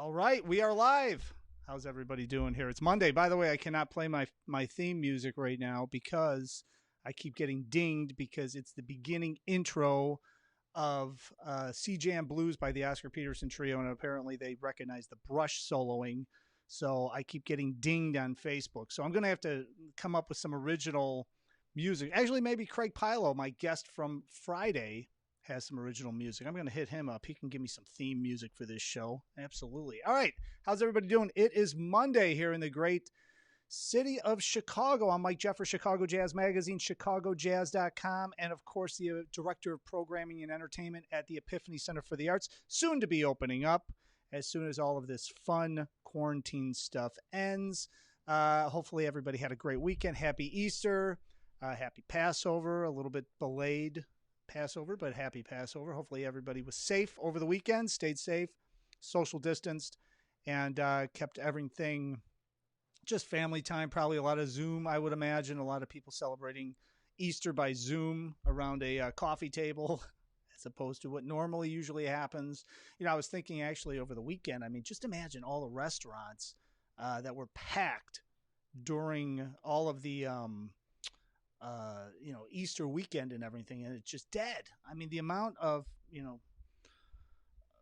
All right, we are live. How's everybody doing here? It's Monday. By the way, I cannot play my theme music right now because I keep getting dinged because it's the beginning intro of Sea Jam Blues by the Oscar Peterson Trio, and apparently they recognize the brush soloing. So I keep getting dinged on Facebook. So I'm going to have to come up with some original music. Actually, maybe Craig Pilo, my guest from Friday, has some original music. I'm going to hit him up. He can give me some theme music for this show. Absolutely. All right. How's everybody doing? It is Monday here in the great city of Chicago. I'm Mike Jeffer, Chicago Jazz Magazine, ChicagoJazz.com, and of course the Director of Programming and Entertainment at the Epiphany Center for the Arts, soon to be opening up as soon as all of this fun quarantine stuff ends. Hopefully everybody had a great weekend. Happy Easter. Happy Passover. A little bit delayed Passover, but happy Passover. Hopefully everybody was safe over the weekend, stayed safe, social distanced, and kept everything just family time. Probably a lot of Zoom, I would imagine. A lot of people celebrating Easter by Zoom around a coffee table as opposed to what normally usually happens. You know, I was thinking actually over the weekend, I mean, just imagine all the restaurants that were packed during all of the Easter weekend and everything, and it's just dead. I mean, the amount of,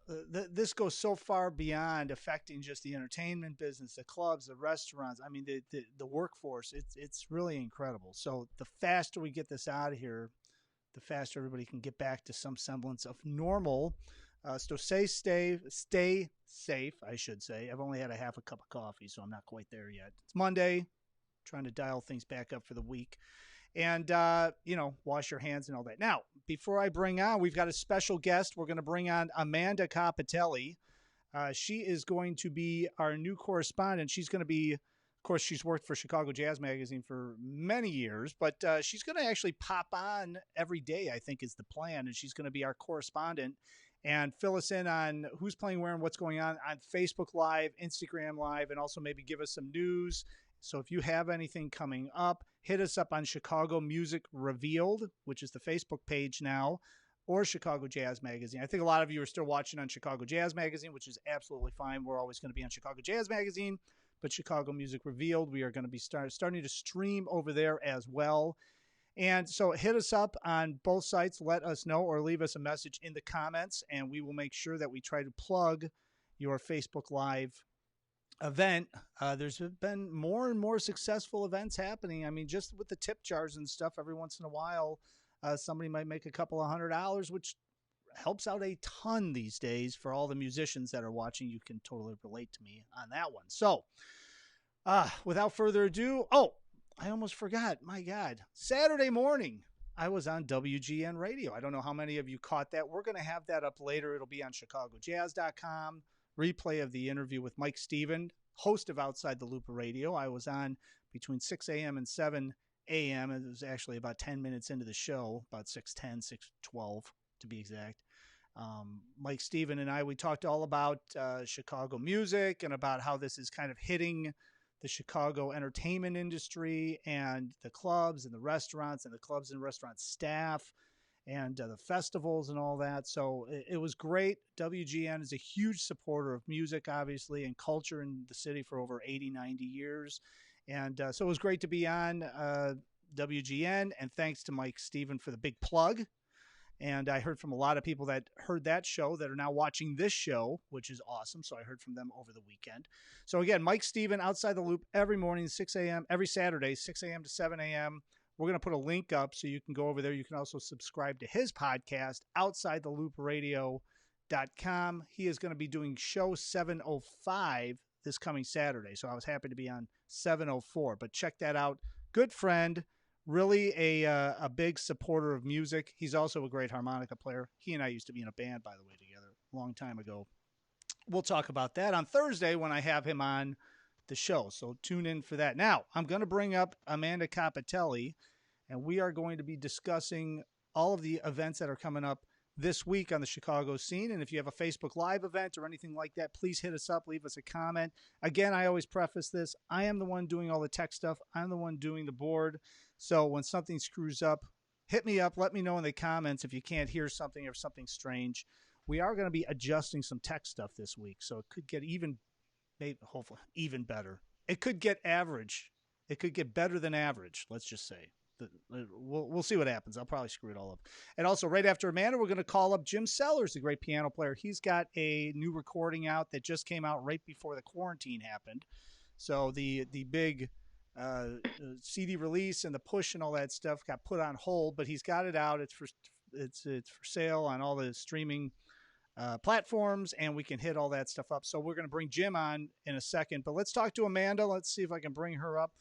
this goes so far beyond affecting just the entertainment business, the clubs, the restaurants. I mean, the workforce, it's really incredible. So the faster we get this out of here, the faster everybody can get back to some semblance of normal. So stay safe, I should say. I've only had a half a cup of coffee, so I'm not quite there yet. It's Monday, trying to dial things back up for the week. And, wash your hands and all that. Now, before I bring on, we've got a special guest. We're going to bring on Amanda Capitelli. She is going to be our new correspondent. She's going to be, of course, she's worked for Chicago Jazz Magazine for many years, but she's going to actually pop on every day, I think is the plan. And she's going to be our correspondent and fill us in on who's playing where and what's going on Facebook Live, Instagram Live, and also maybe give us some news. So if you have anything coming up, hit us up on Chicago Music Revealed, which is the Facebook page now, or Chicago Jazz Magazine. I think a lot of you are still watching on Chicago Jazz Magazine, which is absolutely fine. We're always going to be on Chicago Jazz Magazine, but Chicago Music Revealed, we are going to be starting to stream over there as well. And so hit us up on both sites. Let us know or leave us a message in the comments, and we will make sure that we try to plug your Facebook Live event. There's been more and more successful events happening. I mean, just with the tip jars and stuff, every once in a while, somebody might make a couple of $100, which helps out a ton these days for all the musicians that are watching. You can totally relate to me on that one. So, without further ado, I almost forgot. My God, Saturday morning, I was on WGN Radio. I don't know how many of you caught that. We're going to have that up later. It'll be on ChicagoJazz.com. Replay of the interview with Mike Steven, host of Outside the Loop Radio. I was on between 6 a.m. and 7 a.m. It was actually about 10 minutes into the show, about 6:10, 6:12 to be exact. Mike Steven and we talked all about Chicago music and about how this is kind of hitting the Chicago entertainment industry and the clubs and the restaurants and the clubs and restaurant staff and the festivals and all that. So it was great. WGN is a huge supporter of music, obviously, and culture in the city for over 80, 90 years. And so it was great to be on WGN. And thanks to Mike Steven for the big plug. And I heard from a lot of people that heard that show that are now watching this show, which is awesome. So I heard from them over the weekend. So again, Mike Steven, Outside the Loop, every morning, 6 a.m., every Saturday, 6 a.m. to 7 a.m., we're going to put a link up so you can go over there. You can also subscribe to his podcast, OutsideTheLoopRadio.com. He is going to be doing show 705 this coming Saturday. So I was happy to be on 704. But check that out. Good friend, really a big supporter of music. He's also a great harmonica player. He and I used to be in a band, by the way, together a long time ago. We'll talk about that on Thursday when I have him on the show. So tune in for that. Now, I'm going to bring up Amanda Capitelli, and we are going to be discussing all of the events that are coming up this week on the Chicago scene. And if you have a Facebook Live event or anything like that, please hit us up, leave us a comment. Again, I always preface this. I am the one doing all the tech stuff. I'm the one doing the board. So when something screws up, hit me up. Let me know in the comments if you can't hear something or something strange. we are going to be adjusting some tech stuff this week, so it could get maybe hopefully even better. It could get average. It could get better than average. Let's just say. We'll see what happens. I'll probably screw it all up. And also, right after Amanda, we're going to call up Jim Sellers, the great piano player. He's got a new recording out that just came out right before the quarantine happened. So the big CD release and the push and all that stuff got put on hold, but he's got it out. It's for sale on all the streaming platforms, and we can hit all that stuff up. So we're going to bring Jim on in a second, but let's talk to Amanda. Let's see if I can bring her up.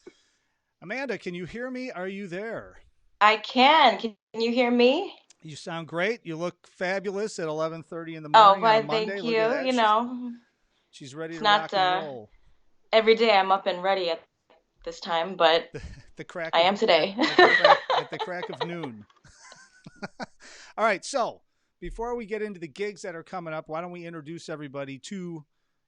Amanda, can you hear me? Are you there? I can. Can you hear me? You sound great. You look fabulous at 11:30 in the Oh, morning on a why, Monday. thank Look at you. that. She's ready It's to rock not and roll. every day I'm up and ready at this time, but The crack I of am today. at the crack of noon. All right, so before we get into the gigs that are coming up, why don't we introduce everybody to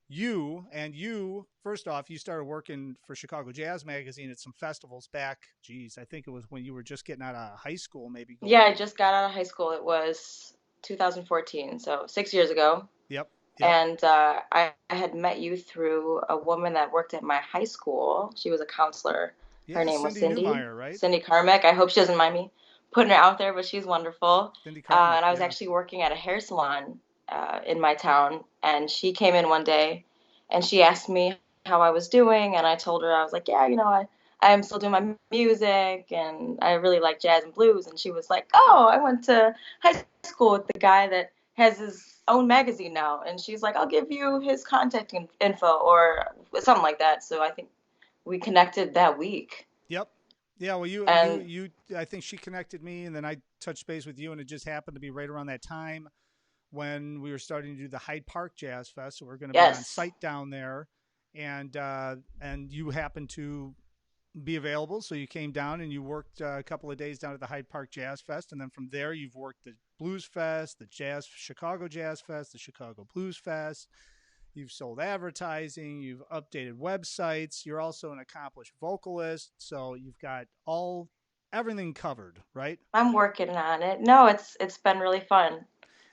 you? And you, first off, you started working for Chicago Jazz Magazine at some festivals back. Geez, I think it was when you were just getting out of high school, maybe. Yeah, I just got out of high school. It was 2014, so 6 years ago. Yep. And I had met you through a woman that worked at my high school. She was a counselor. Her Yeah, name was Cindy Cindy. Newmeyer, right? Cindy Carmack. I hope she doesn't mind me putting her out there, but she's wonderful. Cindy Carmack, And I was yeah. actually working at a hair salon in my town, and she came in one day and she asked me how I was doing, and I told her I was like, yeah, I'm still doing my music, and I really like jazz and blues. And she was like, oh, I went to high school with the guy that has his own magazine now, and she's like, I'll give you his contact info or something like that. So I think we connected that week. Yep. Yeah, well, And I think she connected me, and then I touched base with you, and it just happened to be right around that time when we were starting to do the Hyde Park Jazz Fest. So we're going to be on yes, site down there, and you happened to be available, so you came down and you worked a couple of days down at the Hyde Park Jazz Fest, and then from there you've worked the Blues Fest, the Chicago Jazz Fest, the Chicago Blues Fest. You've sold advertising, you've updated websites, you're also an accomplished vocalist, so you've got everything covered, right? I'm working on it. No, it's been really fun.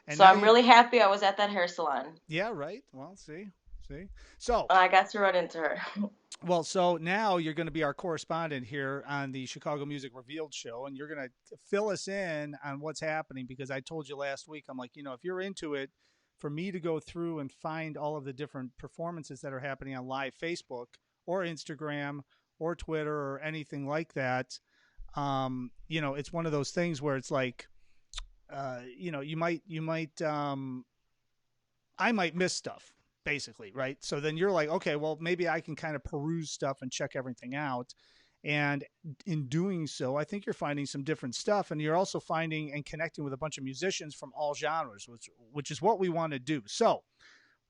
And So now I'm you really happy I was at that hair salon. yeah, right. Well, see. So, I got to run into her. well, so now you're going to be our correspondent here on the Chicago Music Revealed show, and you're going to fill us in on what's happening, because I told you last week, I'm like, if you're into it, for me to go through and find all of the different performances that are happening on live Facebook or Instagram or Twitter or anything like that, it's one of those things where it's like, I might miss stuff, basically, right? So then you're like, okay, well, maybe I can kind of peruse stuff and check everything out. And in doing so, I think you're finding some different stuff, and you're also finding and connecting with a bunch of musicians from all genres, which is what we want to do. So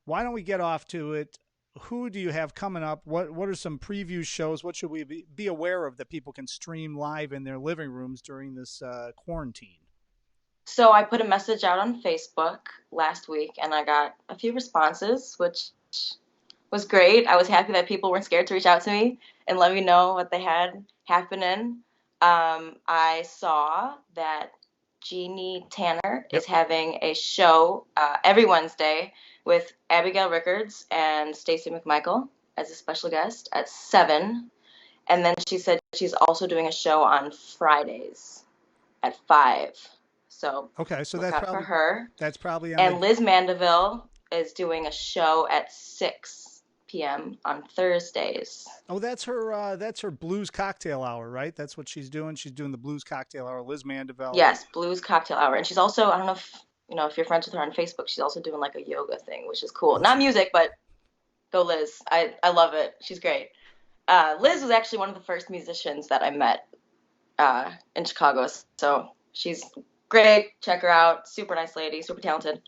why don't we get off to it? Who do you have coming up? What are some preview shows? What should we be aware of that people can stream live in their living rooms during this quarantine? So I put a message out on Facebook last week and I got a few responses, which was great. I was happy that people weren't scared to reach out to me and let me know what they had happening. I saw that Jeannie Tanner Yep. is having a show every Wednesday with Abigail Rickards and Stacey McMichael as a special guest at 7. And then she said she's also doing a show on Fridays at 5. So Okay, so look out for her. that's probably on And the. Liz Mandeville is doing a show at 6 p.m. on Thursdays. Oh, that's her blues cocktail hour, right? That's what she's doing. She's doing the blues cocktail hour. Liz Mandeville. Yes, Blues Cocktail Hour. And she's also, I don't know if you're friends with her on Facebook, she's also doing like a yoga thing, which is cool. Not music, but go Liz. I love it. She's great. Liz was actually one of the first musicians that I met in Chicago. So she's great. Check her out. Super nice lady, super talented.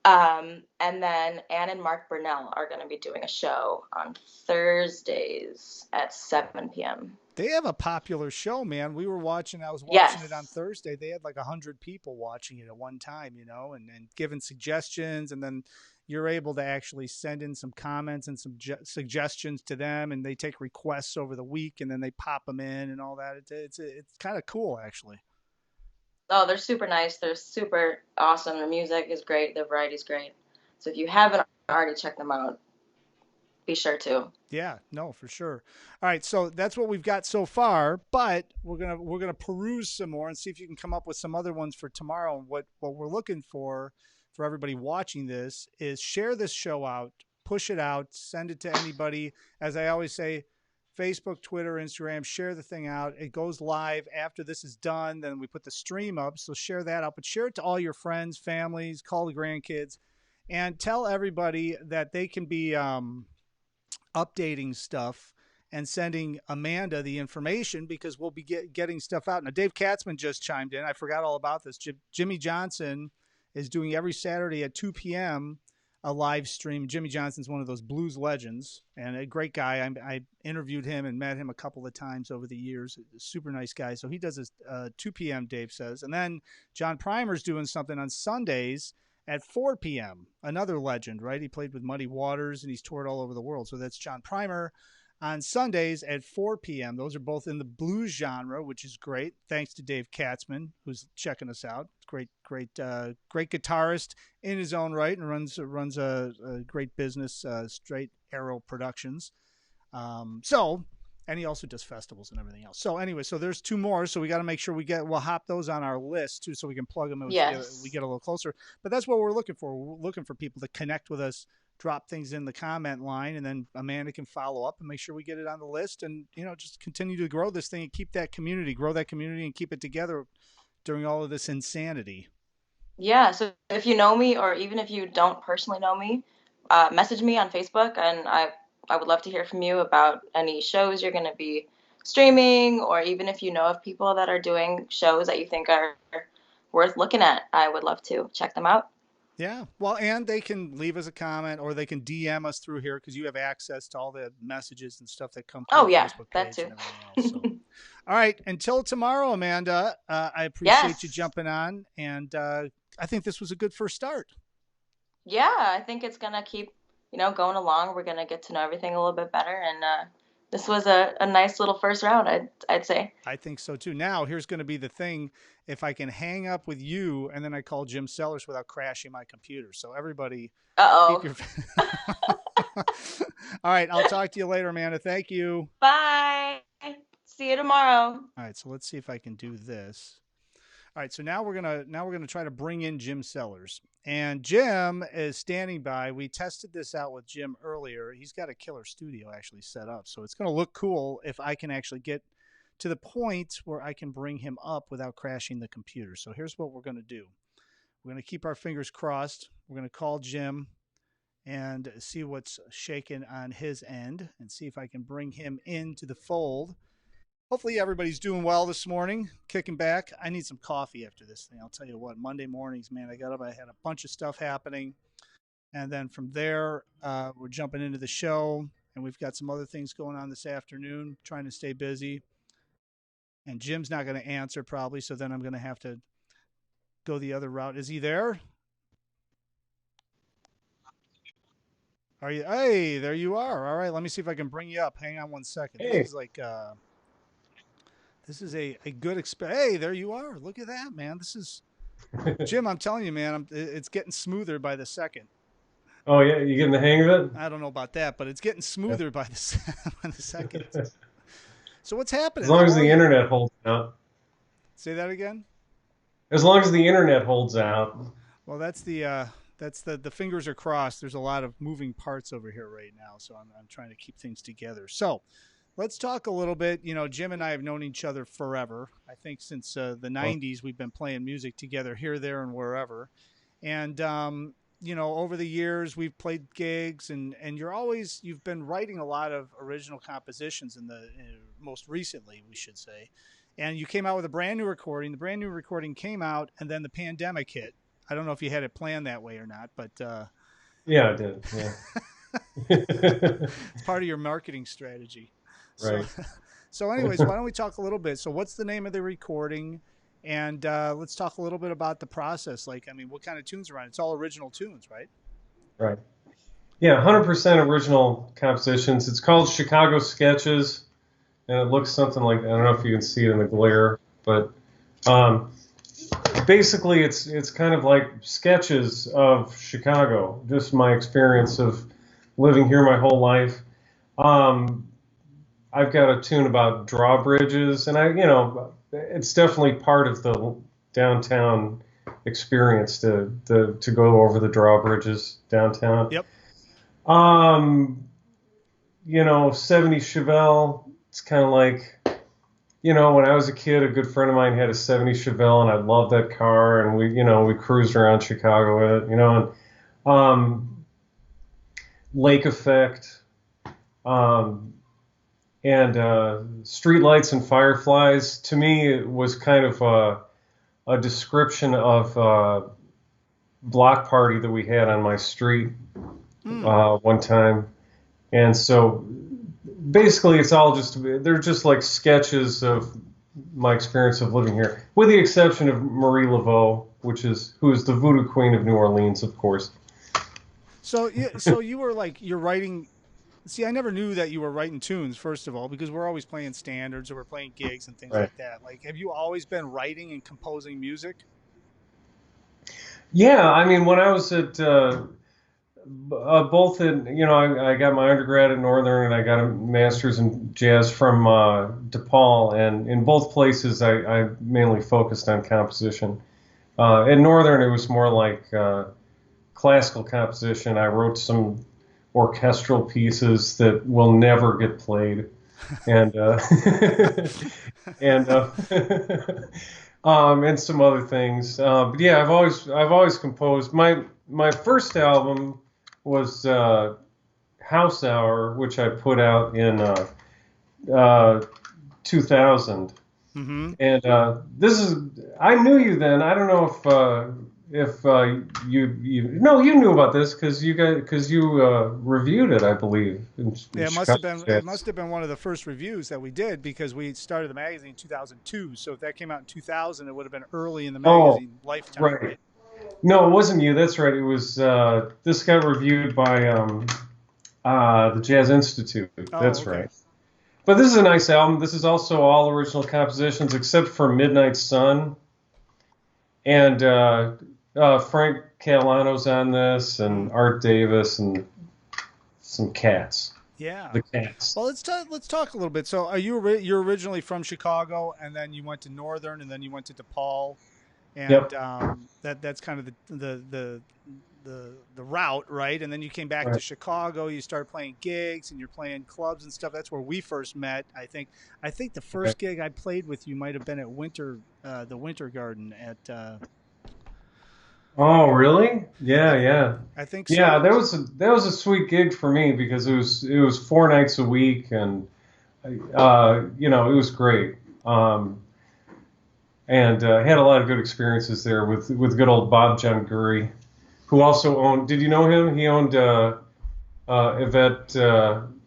And then Ann and Mark Burnell are going to be doing a show on Thursdays at 7 p.m. They have a popular show, man. We were watching. I was watching it on Yes. Thursday. They had like 100 people watching it at one time, and giving suggestions, and then you're able to actually send in some comments and some suggestions to them, and they take requests over the week, and then they pop them in and all that. It's kind of cool, actually. Oh, they're super nice. They're super awesome. Their music is great. Their variety is great. So if you haven't already checked them out, be sure to. Yeah, no, for sure. All right, so that's what we've got so far, but we're gonna peruse some more and see if you can come up with some other ones for tomorrow. And what we're looking for everybody watching this is share this show out, push it out, send it to anybody. As I always say, Facebook, Twitter, Instagram, share the thing out. It goes live after this is done. Then we put the stream up. So share that out, but share it to all your friends, families, call the grandkids, and tell everybody that they can be updating stuff and sending Amanda the information because we'll be getting stuff out. Now, Dave Katzman just chimed in. I forgot all about this. Jimmy Johnson is doing every Saturday at 2 p.m. a live stream. Jimmy Johnson's one of those blues legends and a great guy. I interviewed him and met him a couple of times over the years. A super nice guy. So he does this 2 p.m., Dave says. And then John Primer's doing something on Sundays at 4 p.m. Another legend, right? He played with Muddy Waters and he's toured all over the world. So that's John Primer on Sundays at 4 p.m. Those are both in the blues genre, which is great. Thanks to Dave Katzman, who's checking us out. Great guitarist in his own right and runs a great business, Straight Arrow Productions. And he also does festivals and everything else. So anyway, so there's two more. So we got to make sure we'll hop those on our list too, so we can plug them in. Yes. We get a little closer. But that's what we're looking for. We're looking for people to connect with us, drop things in the comment line, and then Amanda can follow up and make sure we get it on the list. And just continue to grow this thing and grow that community, and keep it together during all of this insanity. Yeah. So if you know me, or even if you don't personally know me, message me on Facebook, and I would love to hear from you about any shows you're going to be streaming, or even if you know of people that are doing shows that you think are worth looking at. I would love to check them out. Yeah. Well, and they can leave us a comment or they can DM us through here because you have access to all the messages and stuff that come through Oh, the yeah, Facebook that page too. and everything else. So. All right. Until tomorrow, Amanda, I appreciate you Yes. jumping on. And I think this was a good first start. Yeah, I think it's going to keep, going along. We're going to get to know everything a little bit better. And this was a nice little first round, I'd say. I think so too. Now, here's going to be the thing. If I can hang up with you and then I call Jim Sellers without crashing my computer. So everybody Uh-oh. keep your... All right. I'll talk to you later, Amanda. Thank you. Bye. See you tomorrow. All right. So let's see if I can do this. All right, so now we're gonna try to bring in Jim Sellers, and Jim is standing by. We tested this out with Jim earlier. He's got a killer studio actually set up, so it's gonna look cool if I can actually get to the point where I can bring him up without crashing the computer. So here's what we're gonna do. We're gonna keep our fingers crossed. We're gonna call Jim and see what's shaking on his end, and see if I can bring him into the fold. Hopefully everybody's doing well this morning, kicking back. I need some coffee after this thing. I'll tell you what, Monday mornings, man, I got up, I had a bunch of stuff happening. And then from there, we're jumping into the show, and we've got some other things going on this afternoon, trying to stay busy. And Jim's not going to answer probably, so then I'm going to have to go the other route. Is he there? Are you? Hey, there you are. All right, let me see if I can bring you up. Hang on one second. Hey. This is like... This is a good Hey, there you are. Look at that, man. This is Jim. I'm telling you, man. It's getting smoother by the second. Oh yeah, you getting the hang of it? I don't know about that, but it's getting smoother by the second. So what's happening? As long as the internet holds out. Say that again. As long as the internet holds out. Well, that's the fingers are crossed. There's a lot of moving parts over here right now, so I'm trying to keep things together. So. Let's talk a little bit. Jim and I have known each other forever. I think since the 90s, we've been playing music together here, there, and wherever. And, over the years, we've played gigs, and you've been writing a lot of original compositions most recently, we should say. And you came out with a brand new recording. The brand new recording came out, and then the pandemic hit. I don't know if you had it planned that way or not, but... Yeah, I did. Yeah. It's part of your marketing strategy. Right. So anyways, why don't we talk a little bit? So what's the name of the recording? And let's talk a little bit about the process. What kind of tunes are on it? It's all original tunes, right? Right. Yeah, 100% original compositions. It's called Chicago Sketches, and it looks something like, I don't know if you can see it in the glare, but basically it's kind of like sketches of Chicago, just my experience of living here my whole life. Um, I've got a tune about drawbridges, and it's definitely part of the downtown experience to go over the drawbridges downtown. Yep. 70 Chevelle, it's kind of like, when I was a kid, a good friend of mine had a 70 Chevelle, and I loved that car, and we cruised around Chicago with it, Lake Effect, and Streetlights and Fireflies. To me, it was kind of a description of block party that we had on my street one time. And so basically it's all they're just like sketches of my experience of living here, with the exception of Marie Laveau, who is the voodoo queen of New Orleans, of course. So you were you're writing. See, I never knew that you were writing tunes, first of all, because we're always playing standards or we're playing gigs and things like that. Have you always been writing and composing music? Yeah, I mean, when I was at both in, I got my undergrad at Northern and I got a master's in jazz from DePaul, and in both places I mainly focused on composition. At Northern, it was more like classical composition. I wrote some orchestral pieces that will never get played, and and some other things. But yeah, I've always composed. My first album was House Hour, which I put out in 2000. Mm-hmm. And I knew you then. I don't know if you knew about this because you reviewed it, I believe. Yeah, it must have been one of the first reviews that we did, because we started the magazine in 2002. So if that came out in 2000, it would have been early in the magazine lifetime. Right. No, it wasn't you. That's right. It was this got reviewed by the Jazz Institute. That's okay. Right. But this is a nice album. This is also all original compositions except for Midnight Sun. And Frank Catalano's on this, and Art Davis, and some cats. Yeah. The Cats. Well, let's talk a little bit. So you're originally from Chicago, and then you went to Northern, and then you went to DePaul. And yep. That's kind of the route, right? And then you came back to Chicago. You started playing gigs, and you're playing clubs and stuff. That's where we first met. I think the first gig I played with you might have been at the Winter Garden at. Oh, really? Yeah. I think so. Yeah, that was a sweet gig for me because it was 4 nights a week, and it was great. And I had a lot of good experiences there with good old Bob John Gurry, who also owned. Did you know him? He owned Yvette.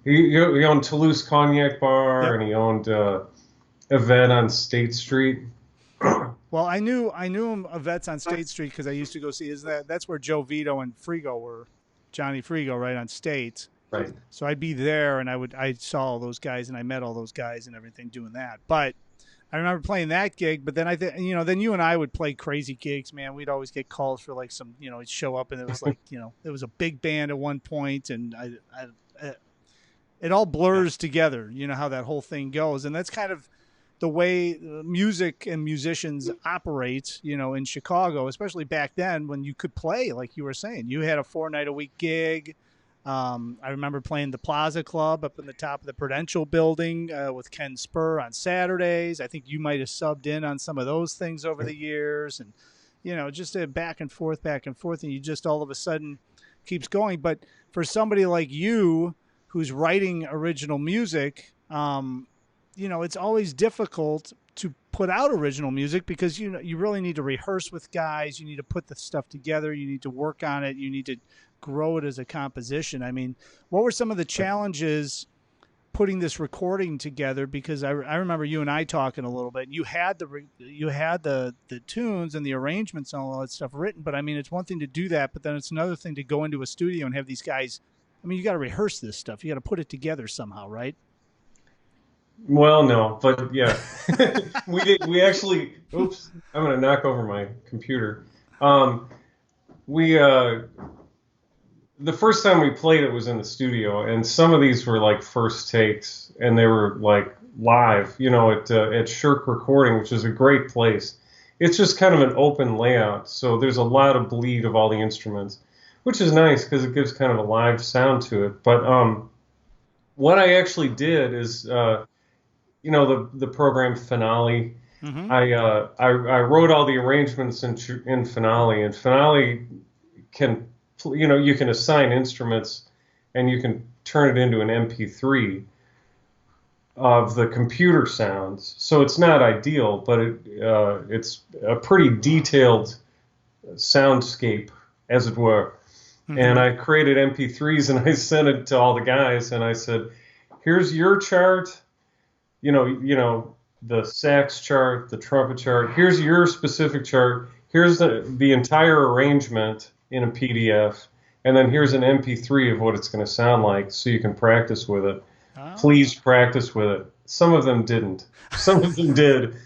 He owned Toulouse Cognac Bar, yep. And he owned Yvette on State Street. Well, I knew him, Yvette's on State Street, because I used to go see. That's where Joe Vito and Frigo were, Johnny Frigo, right on State. Right. So I'd be there, and I saw all those guys, and I met all those guys and everything doing that. But I remember playing that gig, but then then you and I would play crazy gigs, man. We'd always get calls for some, it'd show up, and it was it was a big band at one point, and it all blurs together. You know how that whole thing goes, and that's kind of the way music and musicians operate, in Chicago, especially back then when you could play, like you were saying. You had a 4-night-a-week gig. I remember playing the Plaza Club up in the top of the Prudential building with Ken Spur on Saturdays. I think you might have subbed in on some of those things over the years, and just a back and forth, and you just all of a sudden keeps going. But for somebody like you who's writing original music, it's always difficult to put out original music because you really need to rehearse with guys, you need to put the stuff together, you need to work on it, you need to grow it as a composition. I mean, what were some of the challenges putting this recording together? Because I remember you and I talking a little bit. You had the tunes and the arrangements and all that stuff written, but I mean, it's one thing to do that, but then it's another thing to go into a studio and have these guys. I mean, you got to rehearse this stuff. You got to put it together somehow, right? Well, no, but yeah, we did. We actually. Oops, I'm gonna knock over my computer. Um, we the first time we played it was in the studio, and some of these were like first takes, and they were like live, at Shirk Recording, which is a great place. It's just kind of an open layout, so there's a lot of bleed of all the instruments, which is nice because it gives kind of a live sound to it. But what I actually did is, the program Finale. Mm-hmm. I wrote all the arrangements in Finale, and Finale can, you can assign instruments, and you can turn it into an MP3 of the computer sounds. So it's not ideal, but it's a pretty detailed soundscape, as it were. Mm-hmm. And I created MP3s, and I sent it to all the guys, and I said, "Here's your chart. The sax chart, the trumpet chart. Here's your specific chart. Here's the entire arrangement in a PDF, and then here's an MP3 of what it's going to sound like, so you can practice with it. Oh. Please practice with it." Some of them didn't. Some of them did.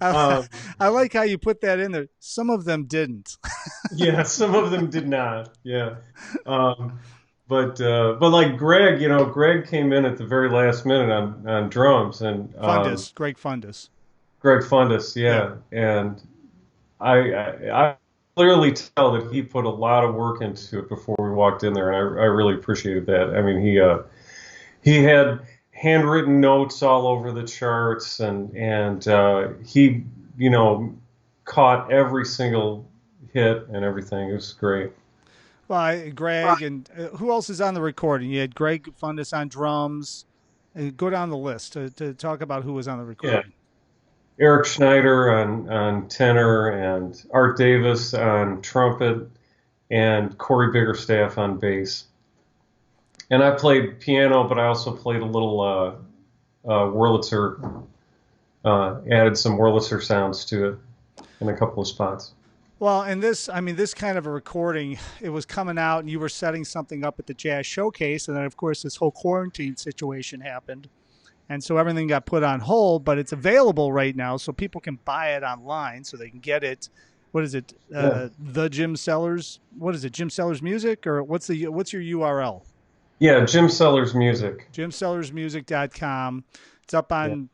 I like how you put that in there. Some of them didn't. Yeah, some of them did not. Yeah. But like Greg came in at the very last minute on drums, and Greg Fundus. Greg Fundus, yeah. And I clearly tell that he put a lot of work into it before we walked in there, and I really appreciated that. I mean, he had handwritten notes all over the charts, and he caught every single hit and everything. It was great. Well, Greg, and who else is on the recording? You had Greg Fundus on drums. Go down the list to talk about who was on the recording. Yeah. Eric Schneider on tenor, and Art Davis on trumpet, and Corey Biggerstaff on bass. And I played piano, but I also played a little Wurlitzer, added some Wurlitzer sounds to it in a couple of spots. Well, and this kind of a recording, it was coming out, and you were setting something up at the Jazz Showcase, and then, of course, this whole quarantine situation happened, and so everything got put on hold, but it's available right now, so people can buy it online, so they can get it. What is it? The Jim Sellers? What is it? Jim Sellers Music, or what's your URL? Yeah, Jim Sellers Music. JimSellersMusic.com. It's up on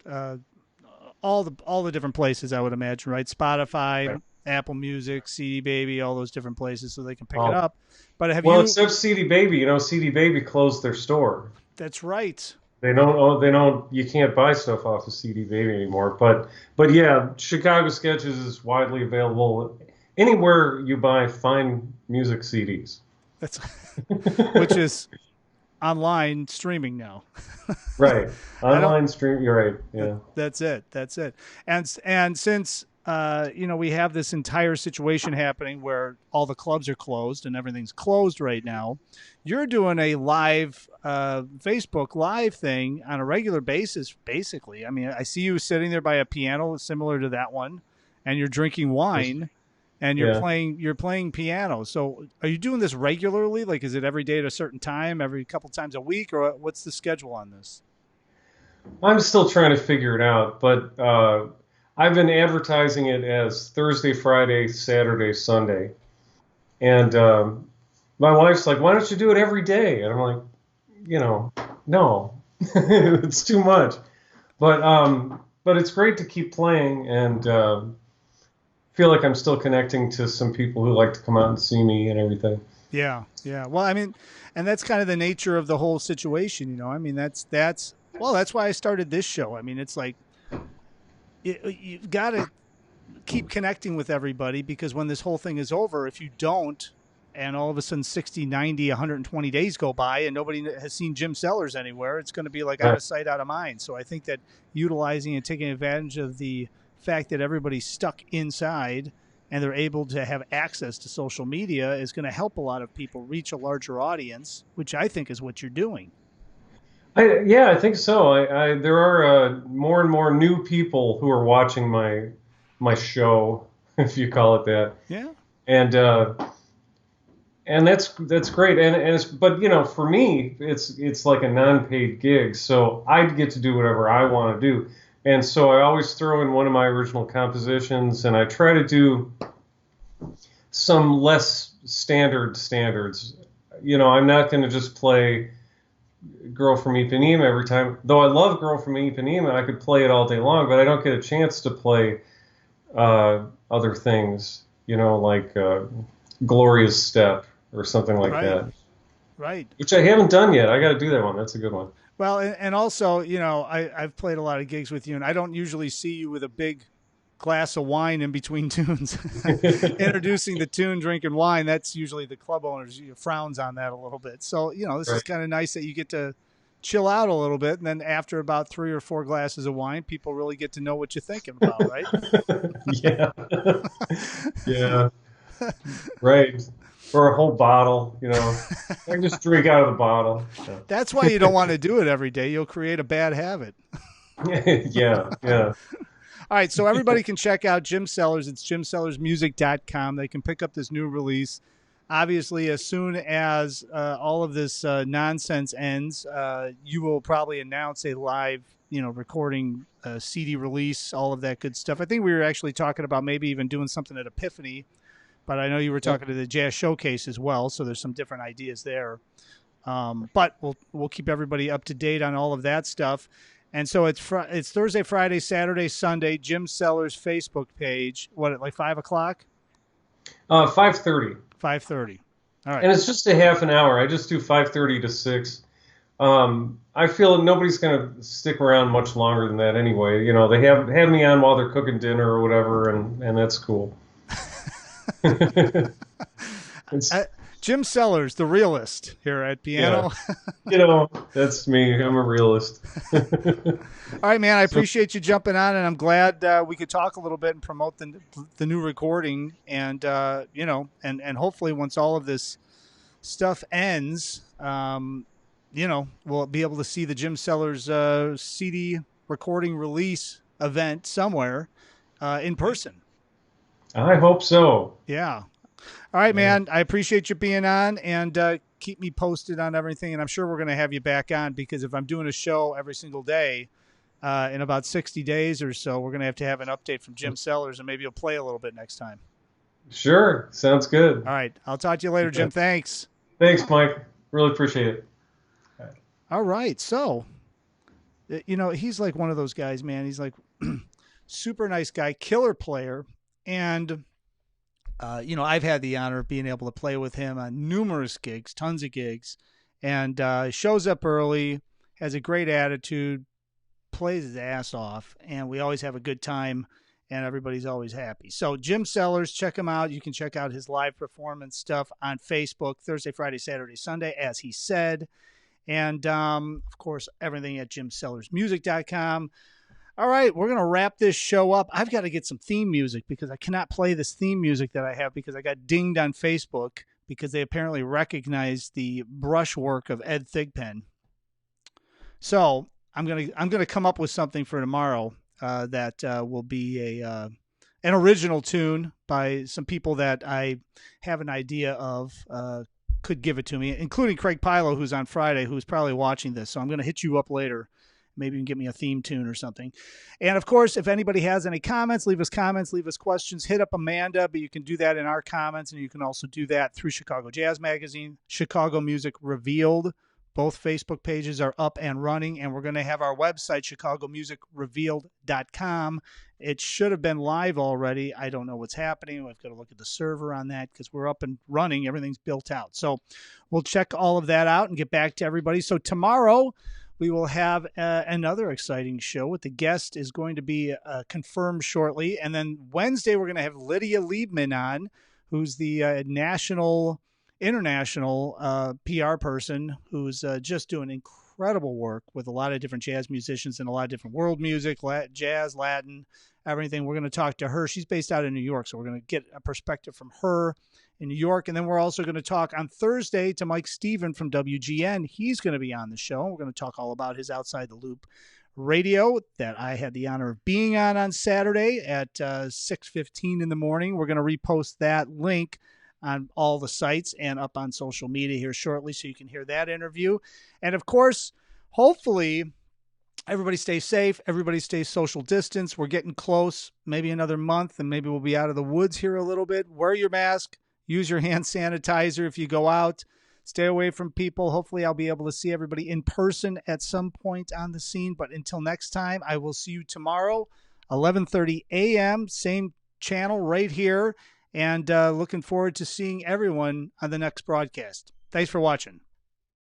all the different places, I would imagine, right? Spotify. Right. Apple Music, CD Baby, all those different places, so they can pick it up. But except CD Baby, CD Baby closed their store. That's right. They don't. You can't buy stuff off of CD Baby anymore. But yeah, Chicago Sketches is widely available anywhere you buy fine music CDs. That's which is online streaming now. Right, online stream. You're right. Yeah, that's it. And since we have this entire situation happening where all the clubs are closed and everything's closed right now, you're doing a live Facebook Live thing on a regular basis, basically. I mean, I see you sitting there by a piano similar to that one, and you're drinking wine, and you're playing piano. So are you doing this regularly? Like, is it every day at a certain time, every couple times a week, or what's the schedule on this? I'm still trying to figure it out, but I've been advertising it as Thursday, Friday, Saturday, Sunday. And my wife's like, "Why don't you do it every day?" And I'm like, no, it's too much. But it's great to keep playing, and feel like I'm still connecting to some people who like to come out and see me and everything. Yeah. Well, I mean, and that's kind of the nature of the whole situation, I mean, that's why I started this show. I mean, it's like, you've got to keep connecting with everybody, because when this whole thing is over, if you don't, and all of a sudden 60, 90, 120 days go by and nobody has seen Jim Sellers anywhere, it's going to be like out of sight, out of mind. So I think that utilizing and taking advantage of the fact that everybody's stuck inside and they're able to have access to social media is going to help a lot of people reach a larger audience, which I think is what you're doing. I think so. There are more and more new people who are watching my show, if you call it that. Yeah. and that's great. And it's, but for me, it's like a non-paid gig, so I get to do whatever I want to do. And so I always throw in one of my original compositions, and I try to do some less standards. I'm not going to just play Girl from Ipanema every time, though I love Girl from Ipanema, and I could play it all day long, but I don't get a chance to play other things, like Gloria's Step or something like that. Right. Which I haven't done yet. I got to do that one. That's a good one. Well, and also, I've played a lot of gigs with you, and I don't usually see you with a big glass of wine in between tunes, introducing the tune, drinking wine. That's usually the club owners frowns on that a little bit. So, this is kind of nice that you get to chill out a little bit. And then after about 3 or 4 glasses of wine, people really get to know what you're thinking about, right? Yeah. Yeah. Right. For a whole bottle, I can just drink out of the bottle. Yeah. That's why you don't want to do it every day. You'll create a bad habit. Yeah. All right, so everybody can check out Jim Sellers. It's jimsellersmusic.com. They can pick up this new release. Obviously, as soon as all of this nonsense ends, you will probably announce a live, recording CD release, all of that good stuff. I think we were actually talking about maybe even doing something at Epiphany, but I know you were talking to the Jazz Showcase as well, so there's some different ideas there. But we'll keep everybody up to date on all of that stuff. And so it's Thursday, Friday, Saturday, Sunday. Jim Sellers' Facebook page. What, like 5 o'clock? 5:30. 5:30. All right. And it's just a half an hour. I just do 5:30 to 6. I feel nobody's going to stick around much longer than that anyway. They have had me on while they're cooking dinner or whatever, and that's cool. Jim Sellers, the realist here at Piano. Yeah. That's me. I'm a realist. All right, man. I appreciate you jumping on, and I'm glad we could talk a little bit and promote the new recording. And and hopefully once all of this stuff ends, we'll be able to see the Jim Sellers CD recording release event somewhere in person. I hope so. Yeah. All right, man. I appreciate you being on, and keep me posted on everything. And I'm sure we're going to have you back on, because if I'm doing a show every single day in about 60 days or so, we're going to have an update from Jim Sellers, and maybe you'll play a little bit next time. Sure. Sounds good. All right. I'll talk to you later, Jim. Thanks. Thanks, Mike. Really appreciate it. All right. So, he's like one of those guys, man. He's like super nice guy, killer player. And I've had the honor of being able to play with him on numerous gigs, tons of gigs, and shows up early, has a great attitude, plays his ass off, and we always have a good time, and everybody's always happy. So Jim Sellers, check him out. You can check out his live performance stuff on Facebook, Thursday, Friday, Saturday, Sunday, as he said. And, of course, everything at jimsellersmusic.com. All right, we're going to wrap this show up. I've got to get some theme music, because I cannot play this theme music that I have, because I got dinged on Facebook because they apparently recognized the brushwork of Ed Thigpen. So I'm gonna come up with something for tomorrow that will be an original tune by some people that I have an idea of could give it to me, including Craig Pilo, who's on Friday, who's probably watching this. So I'm going to hit you up later. Maybe you can get me a theme tune or something. And, of course, if anybody has any comments, leave us questions. Hit up Amanda, but you can do that in our comments, and you can also do that through Chicago Jazz Magazine, Chicago Music Revealed. Both Facebook pages are up and running, and we're going to have our website, chicagomusicrevealed.com. It should have been live already. I don't know what's happening. I've got to look at the server on that, because we're up and running. Everything's built out. So we'll check all of that out and get back to everybody. So tomorrow we will have another exciting show with the guest is going to be confirmed shortly. And then Wednesday, we're going to have Lydia Liebman on, who's the international PR person who's just doing incredible work with a lot of different jazz musicians and a lot of different world music, jazz, Latin, everything. We're going to talk to her. She's based out in New York, so we're going to get a perspective from her in New York. And then we're also going to talk on Thursday to Mike Steven from WGN. He's going to be on the show. We're going to talk all about his Outside the Loop radio that I had the honor of being on Saturday at 6:15 in the morning. We're going to repost that link on all the sites and up on social media here shortly, so you can hear that interview. And of course, hopefully, everybody stays safe. Everybody stays social distance. We're getting close, maybe another month, and maybe we'll be out of the woods here a little bit. Wear your mask. Use your hand sanitizer if you go out. Stay away from people. Hopefully, I'll be able to see everybody in person at some point on the scene. But until next time, I will see you tomorrow, 11:30 a.m., same channel right here. And looking forward to seeing everyone on the next broadcast. Thanks for watching.